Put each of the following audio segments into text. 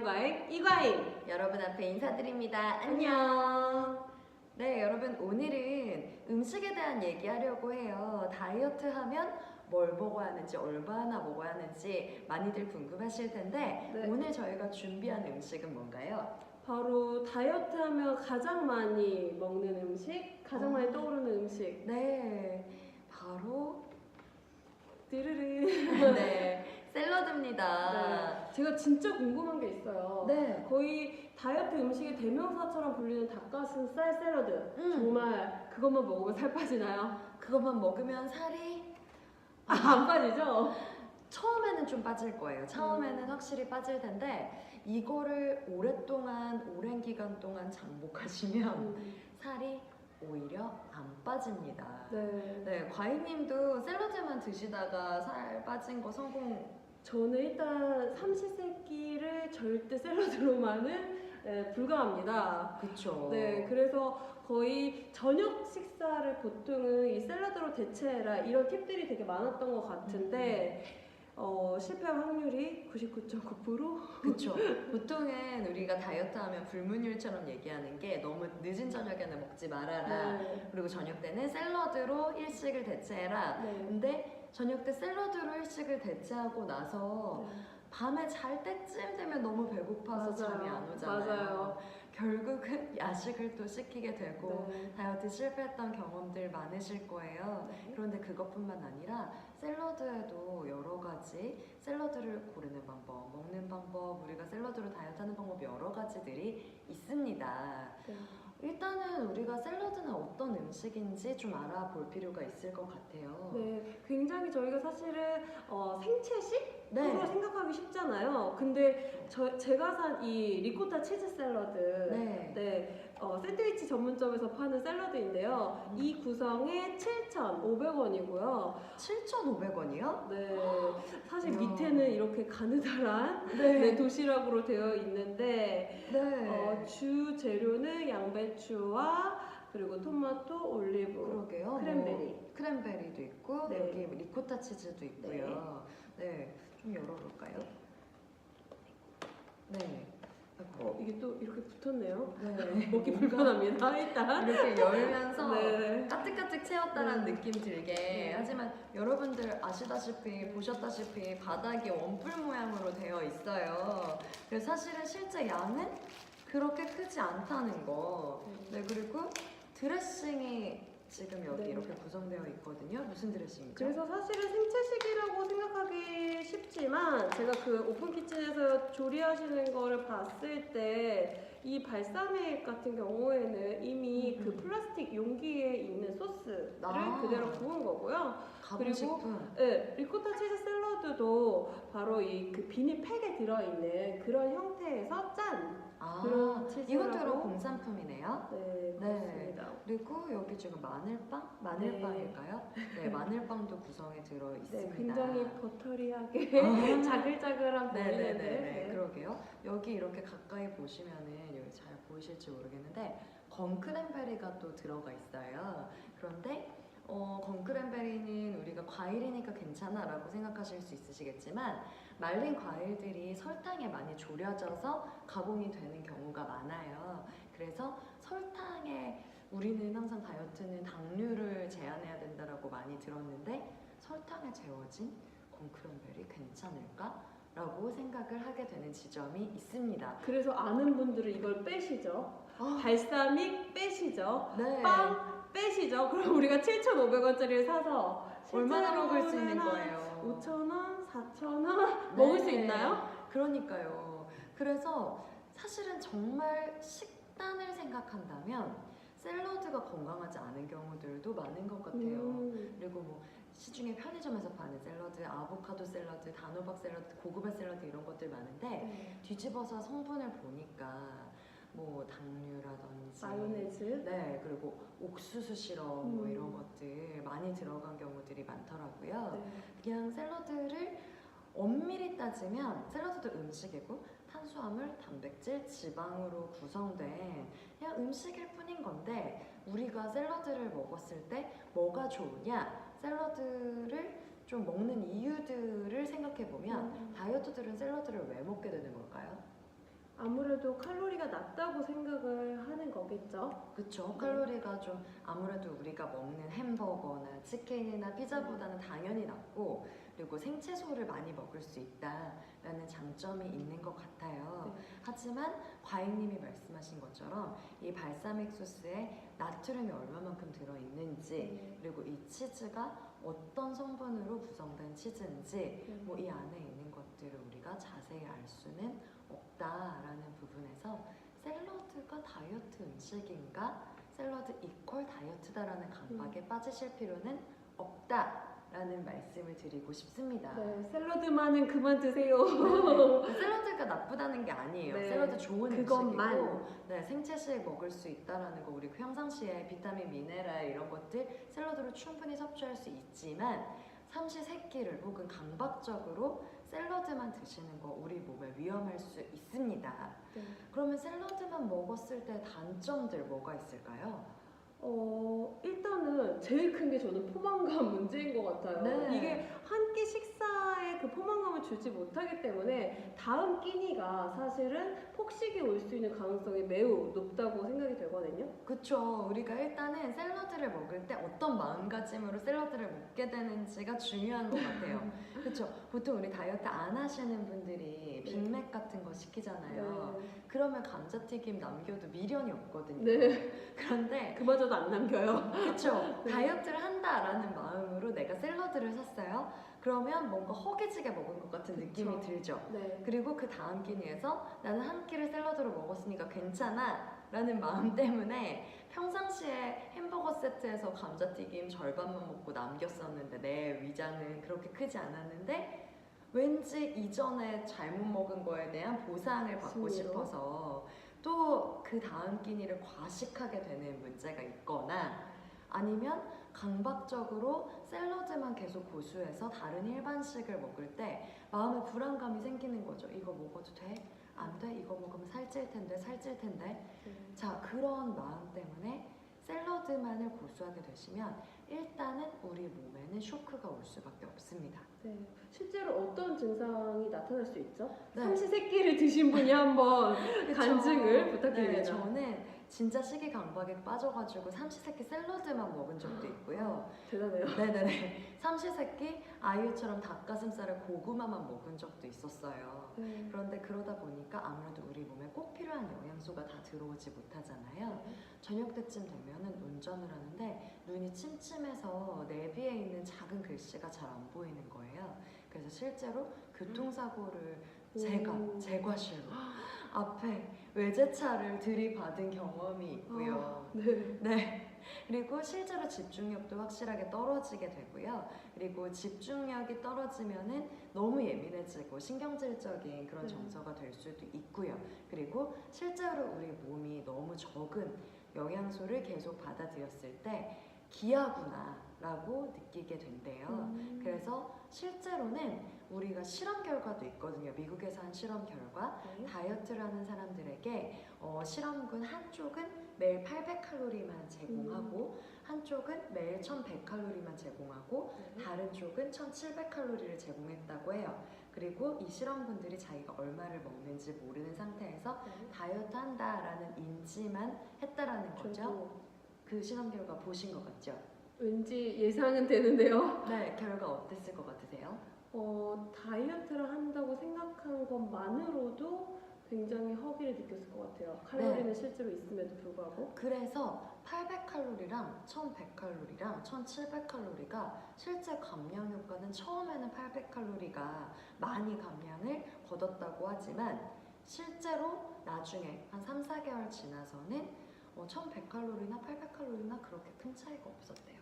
과잉 이과잉 여러분 앞에 인사드립니다. 안녕. 네, 여러분 오늘은 음식에 대한 얘기하려고 해요. 다이어트 하면 뭘 먹어야 하는지, 얼마나 먹어야 하는지 많이들 궁금하실 텐데 네. 오늘 저희가 준비한 음식은 뭔가요? 바로 다이어트 하면 가장 많이 먹는 음식, 가장 많이 떠오르는 음식. 네, 바로 띠르르. 네, 샐러드입니다. 네. 제가 진짜 궁금한 게 있어요. 네. 거의 다이어트 음식의 대명사처럼 불리는 닭가슴살 샐러드. 정말 그것만 먹으면 살 빠지나요? 그것만 먹으면 살이 안 빠지죠? 처음에는 좀 빠질 거예요. 처음에는 확실히 빠질 텐데 이거를 오랜 기간 동안 장복하시면 살이 오히려 안 빠집니다. 네. 네, 과잉님도 샐러드만 드시다가 살 빠진 거 성공. 저는 일단 삼시세끼를 절대 샐러드로만은 불가합니다. 그쵸. 네, 그래서 거의 저녁 식사를 보통은 이 샐러드로 대체해라 이런 팁들이 되게 많았던 것 같은데 실패할 확률이 99.9%? 그쵸. 보통은 우리가 다이어트 하면 불문율처럼 얘기하는 게 너무 늦은 저녁에는 먹지 말아라. 네. 그리고 저녁 때는 샐러드로 일식을 대체해라. 네. 근데 저녁 때 샐러드로 일식을 대체하고 나서 네. 밤에 잘 때쯤 되면 너무 배고파서 맞아요. 잠이 안 오잖아요. 맞아요. 결국은 야식을 또 시키게 되고 네. 다이어트 실패했던 경험들 많으실 거예요. 네. 그런데 그것뿐만 아니라 샐러드에도 여러 가지 샐러드를 고르는 방법, 먹는 방법, 우리가 샐러드로 다이어트하는 방법 여러 가지들이 있습니다. 네. 일단은 우리가 샐러드는 어떤 음식인지 좀 알아볼 필요가 있을 것 같아요. 네, 굉장히 저희가 사실은 생채식? 네. 으로 생각하기 쉽잖아요. 근데 제가 산 이 리코타 치즈 샐러드, 네. 샌드위치 전문점에서 파는 샐러드인데요. 이 구성에 7,500원이고요. 7,500원이요? 네, 사실 이야. 밑에는 이렇게 가느다란 네. 도시락으로 되어 있는데 네. 주 재료는 양배추와 그리고 토마토, 올리브, 그러게요. 크랜베리. 크랜베리도 있고 네. 여기 리코타 치즈도 있고요. 네. 좀 열어볼까요? 네. 이게 또 이렇게 붙었네요. 네. 먹기 불편합니다. 일단 이렇게 열면서 네. 까뜩까뜩 채웠다는 네. 느낌 들게. 네. 하지만 여러분들 아시다시피 보셨다시피 바닥이 원뿔 모양으로 되어 있어요. 그래서 사실은 실제 양은 그렇게 크지 않다는 거. 네, 그리고 드레싱이 지금 여기 네. 이렇게 구성되어 있거든요. 무슨 드레싱이죠? 그래서 사실은 생채식이라고 생각하기 쉽지만 제가 그 오픈 키친에서 조리하시는 거를 봤을 때 이 발사믹 같은 경우에는 이미 그 플라스틱 용기에 있는 소스를 그대로 부은 거고요. 가공식품. 네, 리코타 치즈 샐러드도 바로 이 그 비닐팩에 들어있는 그런 형태에서 짠 그런 치즈라고. 이것도 그럼 공산품이네요. 네, 그렇습니다. 그리고 여기 지금 마늘빵? 마늘빵일까요? 네, 마늘빵도 구성에 들어 있습니다. 네, 굉장히 버터리하게 자글자글한 보이는데. 네네네. 그러게요. 여기 이렇게 가까이 보시면은 여기 잘 보이실지 모르겠는데 건크랜베리가 또 들어가 있어요. 그런데 건크랜베리는 우리가 과일이니까 괜찮아 라고 생각하실 수 있으시겠지만 말린 과일들이 설탕에 많이 졸여져서 가공이 되는 경우가 많아요. 그래서 설탕에 우리는 항상 다이어트는 당류를 제한해야 된다라고 많이 들었는데 설탕에 재워진 건크랜베리 괜찮을까? 라고 생각을 하게 되는 지점이 있습니다. 그래서 아는 분들은 이걸 빼시죠. 발사믹 빼시죠. 네. 빵 빼시죠. 그럼 우리가 7,500원짜리를 사서 얼마나 먹을 수 있는 거예요? 5,000원, 4,000원 먹을 수 있나요? 그러니까요. 그래서 사실은 정말 식단을 생각한다면 샐러드가 건강하지 않은 경우들도 많은 것 같아요. 그리고 뭐 시중에 편의점에서 파는 샐러드, 아보카도 샐러드, 단호박 샐러드, 고구마 샐러드 이런 것들 많은데 뒤집어서 성분을 보니까 뭐 당류라든지 마요네즈, 네, 그리고 옥수수 시럽 뭐 이런 것들 많이 들어간 경우들이 많더라고요. 그냥 샐러드를 엄밀히 따지면 샐러드도 음식이고 탄수화물, 단백질, 지방으로 구성된 그냥 음식일 뿐인 건데 우리가 샐러드를 먹었을 때 뭐가 좋으냐? 샐러드를 좀 먹는 이유들을 생각해보면 다이어트들은 샐러드를 왜 먹게 되는 걸까요? 아무래도 칼로리가 낮다고 생각을 하는 거겠죠. 그쵸? 네. 칼로리가 좀 아무래도 우리가 먹는 햄버거나 치킨이나 피자보다는 당연히 낮고, 그리고 생채소를 많이 먹을 수 있다라는 장점이 있는 것 같아요. 네. 하지만 과잉님이 말씀하신 것처럼 이 발사믹 소스에 나트륨이 얼마만큼 들어있는지, 네. 그리고 이 치즈가 어떤 성분으로 구성된 치즈인지, 네. 뭐 이 안에 있는 것들을 우리가 자세히 알 수는 없다라는 부분에서 샐러드가 다이어트 음식인가? 샐러드 이퀄 다이어트다라는 강박에 빠지실 필요는 없다라는 말씀을 드리고 싶습니다. 네, 샐러드만은 그만 드세요. 네, 샐러드가 나쁘다는 게 아니에요. 네, 샐러드 좋은 그것만. 음식이고, 네, 생채식 먹을 수 있다라는 거, 우리 평상시에 비타민, 미네랄 이런 것들 샐러드로 충분히 섭취할 수 있지만, 삼시세끼를 혹은 강박적으로 샐러드만 드시는 거 우리 몸에 위험할 수 있습니다. 네. 그러면 샐러드만 먹었을 때 단점들 뭐가 있을까요? 일단은 제일 큰 게 저는 포만감 문제인 것 같아요. 네. 이게 한 끼 식사에 그 포만감을 주지 못하기 때문에 다음 끼니가 사실은 폭식이 올 수 있는 가능성이 매우 높다고 생각이 되거든요. 그쵸. 우리가 일단은 샐러드를 먹을 때 어떤 마음가짐으로 샐러드를 먹게 되는지가 중요한 것 같아요. 그쵸. 보통 우리 다이어트 안 하시는 분들이 빅맥 같은 거 시키잖아요. 그러면 감자튀김 남겨도 미련이 없거든요. 네. 그런데 그마저도 안 남겨요. 그쵸. 네. 다이어트를 한다라는 마음으로 내가 샐러드를 샀어요. 그러면 뭔가 허기지게 먹은 것 같은 느낌이 그쵸. 들죠. 네. 그리고 그 다음 끼니에서 나는 한 끼를 샐러드로 먹었으니까 괜찮아 라는 마음 때문에 평상시에 햄버거 세트에서 감자튀김 절반만 먹고 남겼었는데 내 위장은 그렇게 크지 않았는데 왠지 이전에 잘못 먹은 거에 대한 보상을 받고 승리로. 싶어서 또 그 다음 끼니를 과식하게 되는 문제가 있거나, 아니면 강박적으로 샐러드만 계속 고수해서 다른 일반식을 먹을 때 마음에 불안감이 생기는 거죠. 이거 먹어도 돼? 안 돼? 이거 먹으면 살찔 텐데, 살찔 텐데. 자, 그런 마음 때문에 샐러드만을 고수하게 되시면 일단은 우리 몸에는 쇼크가 올 수밖에 없습니다. 네. 실제로 어떤 증상이 나타날 수 있죠? 네. 삼시세끼를 드신 분이 한번 그쵸? 간증을 부탁드립니다. 네, 저는 진짜 식이 강박에 빠져가지고 삼시세끼 샐러드만 먹은 적도 있고요. 대단해요. 네네네. 삼시세끼 아이유처럼 닭가슴살을 고구마만 먹은 적도 있었어요. 네. 그런데 그러다 보니까 아무래도 우리 몸에 꼭 필요한 영양소가 다 들어오지 못하잖아요. 저녁 때쯤 되면은 운전을 하는데 눈이 침침해서 내비에 있는 작은 글씨가 잘 안 보이는 거예요. 그래서 실제로 교통사고를 제과실로 앞에 외제차를 들이받은 경험이 있고요. 네. 네. 그리고 실제로 집중력도 확실하게 떨어지게 되고요. 그리고 집중력이 떨어지면은 너무 예민해지고 신경질적인 그런 네. 정서가 될 수도 있고요. 그리고 실제로 우리 몸이 너무 적은 영양소를 계속 받아들였을 때 기하구나라고 느끼게 된대요. 그래서 실제로는 우리가 실험 결과도 있거든요. 미국에서 한 실험 결과, 네. 다이어트를 하는 사람들에게 실험군 한쪽은 매일 800칼로리만 제공하고 한쪽은 매일 1100칼로리만 제공하고 네. 다른 쪽은 1700칼로리를 제공했다고 해요. 그리고 이 실험군들이 자기가 얼마를 먹는지 모르는 상태에서 네. 다이어트 한다라는 인지만 했다라는 거죠. 저도 그 실험 결과 보신 것 같죠? 왠지 예상은 되는데요. 네, 결과 어땠을 것 같으세요? 다이어트를 한다고 생각한 것만으로도 굉장히 허기를 느꼈을 것 같아요. 칼로리는 실제로 있음에도 불구하고. 그래서 800칼로리랑 1100칼로리랑 1700칼로리가 실제 감량 효과는 처음에는 800칼로리가 많이 감량을 거뒀다고 하지만 실제로 나중에 한 3, 4개월 지나서는 1100칼로리나 800칼로리나 그렇게 큰 차이가 없었대요.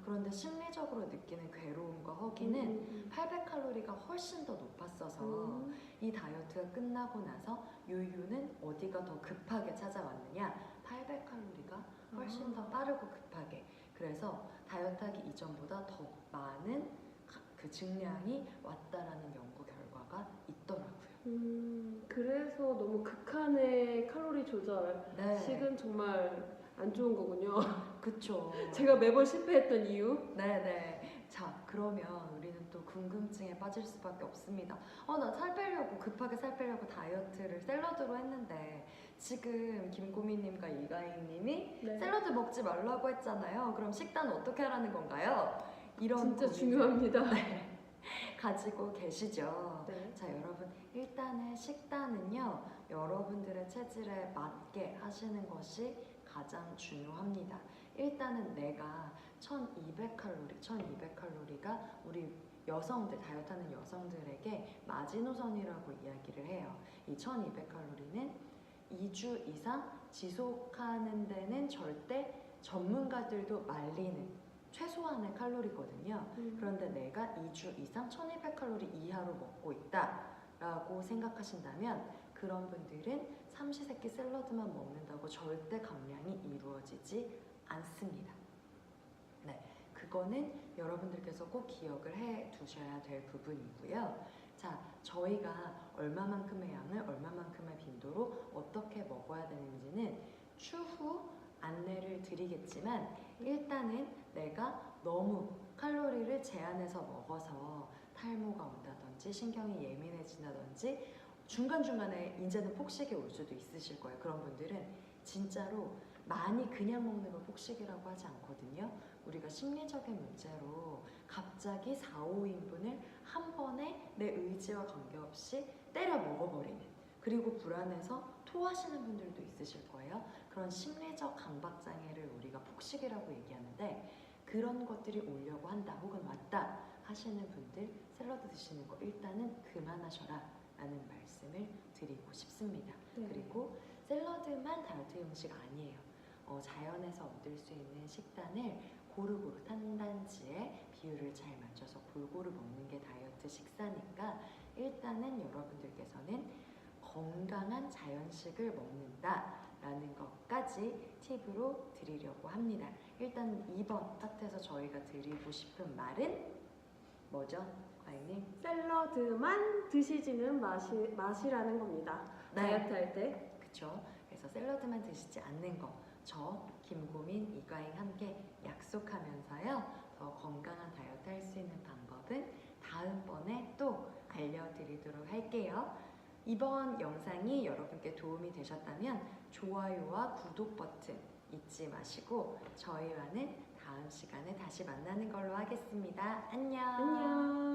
그런데 심리적으로 느끼는 괴로움과 허기는 800칼로리가 훨씬 더 높았어서 이 다이어트가 끝나고 나서 요요는 어디가 더 급하게 찾아왔느냐? 800칼로리가 훨씬 더 빠르고 급하게. 그래서 다이어트하기 이전보다 더 많은 그 증량이 왔다라는 연구 결과가 있더라고요. 그래서 너무 극한의 칼로리 조절식은 정말 안 좋은 거군요. 그쵸. 제가 매번 실패했던 이유. 네네. 자, 그러면 우리는 또 궁금증에 빠질 수밖에 없습니다. 나 살 빼려고 급하게 살 빼려고 다이어트를 샐러드로 했는데 지금 김고미님과 이가인님이 네. 샐러드 먹지 말라고 했잖아요. 그럼 식단 어떻게 하라는 건가요? 이런 진짜 고민을 중요합니다. 가지고 계시죠. 네. 자, 여러분 일단은 식단은요 여러분들의 체질에 맞게 하시는 것이 가장 중요합니다. 일단은 내가 1200칼로리가 우리 여성들, 다이어트하는 여성들에게 마지노선이라고 이야기를 해요. 이 1200칼로리는 2주 이상 지속하는 데는 절대 전문가들도 말리는 최소한의 칼로리거든요. 그런데 내가 2주 이상 1200칼로리 이하로 먹고 있다라고 생각하신다면 그런 분들은 삼시세끼 샐러드만 먹는다고 절대 감량이 이루어지지 않습니다. 네, 그거는 여러분들께서 꼭 기억을 해 두셔야 될 부분이고요. 자, 저희가 얼마만큼의 양을 얼마만큼의 빈도로 어떻게 먹어야 되는지는 추후 안내를 드리겠지만 일단은 내가 너무 칼로리를 제한해서 먹어서 탈모가 온다든지 신경이 예민해진다든지 중간중간에 이제는 폭식이 올 수도 있으실 거예요. 그런 분들은 진짜로 많이 그냥 먹는 걸 폭식이라고 하지 않거든요. 우리가 심리적인 문제로 갑자기 4, 5인분을 한 번에 내 의지와 관계없이 때려 먹어버리는, 그리고 불안해서 토하시는 분들도 있으실 거예요. 그런 심리적 강박장애를 우리가 폭식이라고 얘기하는데 그런 것들이 오려고 한다 혹은 왔다 하시는 분들 샐러드 드시는 거 일단은 그만하셔라 라는 말씀을 드리고 싶습니다. 네. 그리고 샐러드만 다이어트 음식 아니에요. 자연에서 얻을 수 있는 식단을 고루고루 탄단지에 비율을 잘 맞춰서 골고루 먹는 게 다이어트 식사니까 일단은 여러분들께서는 건강한 자연식을 먹는다라는 것까지 팁으로 드리려고 합니다. 일단 이번 파트에서 저희가 드리고 싶은 말은 뭐죠? 과잉님? 샐러드만 드시지는 마시라는 겁니다. 네. 다이어트 할 때. 그쵸? 그래서 샐러드만 드시지 않는 거, 저 김고민, 이가잉 함께 약속하면서요 더 건강한 다이어트 할 수 있는 방법은 다음번에 또 알려드리도록 할게요. 이번 영상이 여러분께 도움이 되셨다면 좋아요와 구독 버튼 잊지 마시고 저희와는 다음 시간에 다시 만나는 걸로 하겠습니다. 안녕. 안녕.